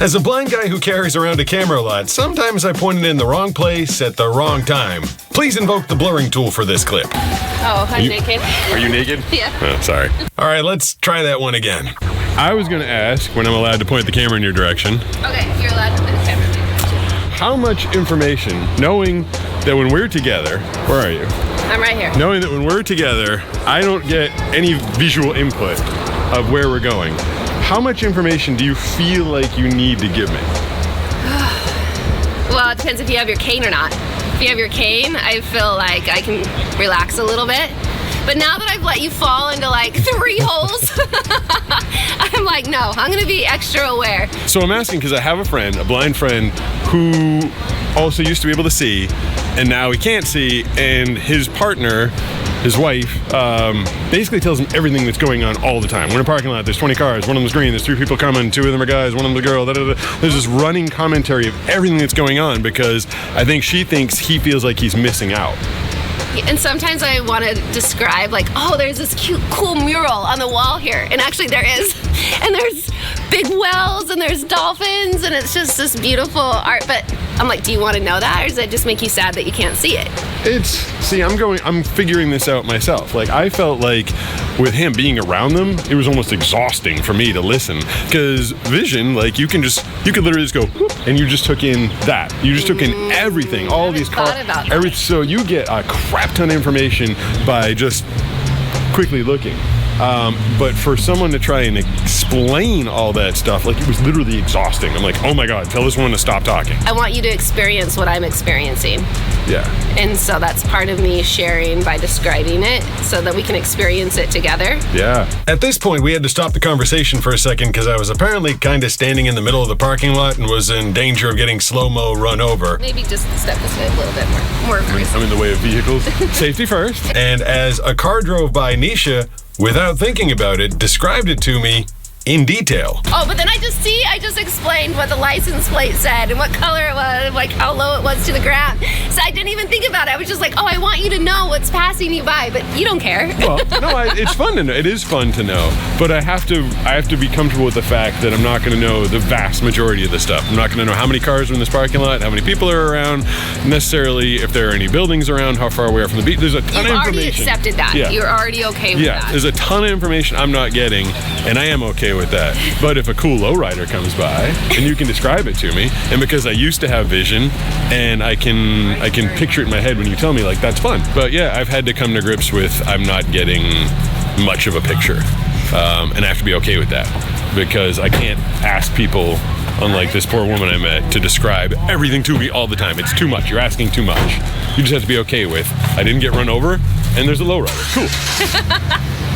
As a blind guy who carries around a camera a lot, sometimes I point it in the wrong place at the wrong time. Please invoke the blurring tool for this clip. Oh, I'm naked. Are you naked? Yeah. Oh, sorry. All right, let's try that one again. I was going to ask when I'm allowed to point the camera in your direction. Okay, you're allowed to put the camera in your direction. How much information, knowing that when we're together, where are you? I'm right here. Knowing that when we're together, I don't get any visual input of where we're going. How much information do you feel like you need to give me? Well, it depends if you have your cane or not. If you have your cane, I feel like I can relax a little bit. But now that I've let you fall into like 3 holes, I'm like, no, I'm gonna be extra aware. So I'm asking because I have a friend, a blind friend, who also used to be able to see, and now he can't see, and his partner, his wife, basically tells him everything that's going on all the time. We're in a parking lot, there's 20 cars, one of them's green, there's 3 people coming, 2 of them are guys, one of them's a girl, There's this running commentary of everything that's going on because I think she thinks he feels like he's missing out. And sometimes I want to describe like, oh, there's this cute, cool mural on the wall here. And actually there is. And there's big wells and there's dolphins and it's just this beautiful art. But I'm like, do you want to know that? Or does it just make you sad that you can't see it? I'm figuring this out myself. Like, I felt like with him being around them, it was almost exhausting for me to listen. Because vision, like, you could literally just go, whoop, and you just took in that. You just took in everything, all these cars. So you get a crap ton of information by just quickly looking. But for someone to try and explain all that stuff, like, it was literally exhausting. I'm like, oh my God, tell this woman to stop talking. I want you to experience what I'm experiencing. Yeah. And so that's part of me sharing by describing it so that we can experience it together. Yeah. At this point, we had to stop the conversation for a second because I was apparently kind of standing in the middle of the parking lot and was in danger of getting slow-mo run over. Maybe just step this way a little bit more. I'm in the way of vehicles. Safety first. And as a car drove by, Nisha, without thinking about it, described it to me in detail. Oh, but then I just explained what the license plate said and what color it was, like how low it was to the ground. So I didn't even think about it. I was just like, oh, I want you to know what's passing you by, but you don't care. Well, no, it's fun to know. It is fun to know, but I have to be comfortable with the fact that I'm not going to know the vast majority of the stuff. I'm not going to know how many cars are in this parking lot, how many people are around, necessarily if there are any buildings around, how far we are from the beach. There's a ton of information. You've already accepted that. Yeah. You're already okay with that. Yeah, there's a ton of information I'm not getting, and I am okay with that. But if a cool lowrider comes by and you can describe it to me, and because I used to have vision and I can picture it in my head when you tell me, like, that's fun. But yeah, I've had to come to grips with I'm not getting much of a picture, and I have to be okay with that because I can't ask people, unlike this poor woman I met, to describe everything to me all the time. It's too much. You're asking too much. You just have to be okay with I didn't get run over and there's a lowrider. Cool.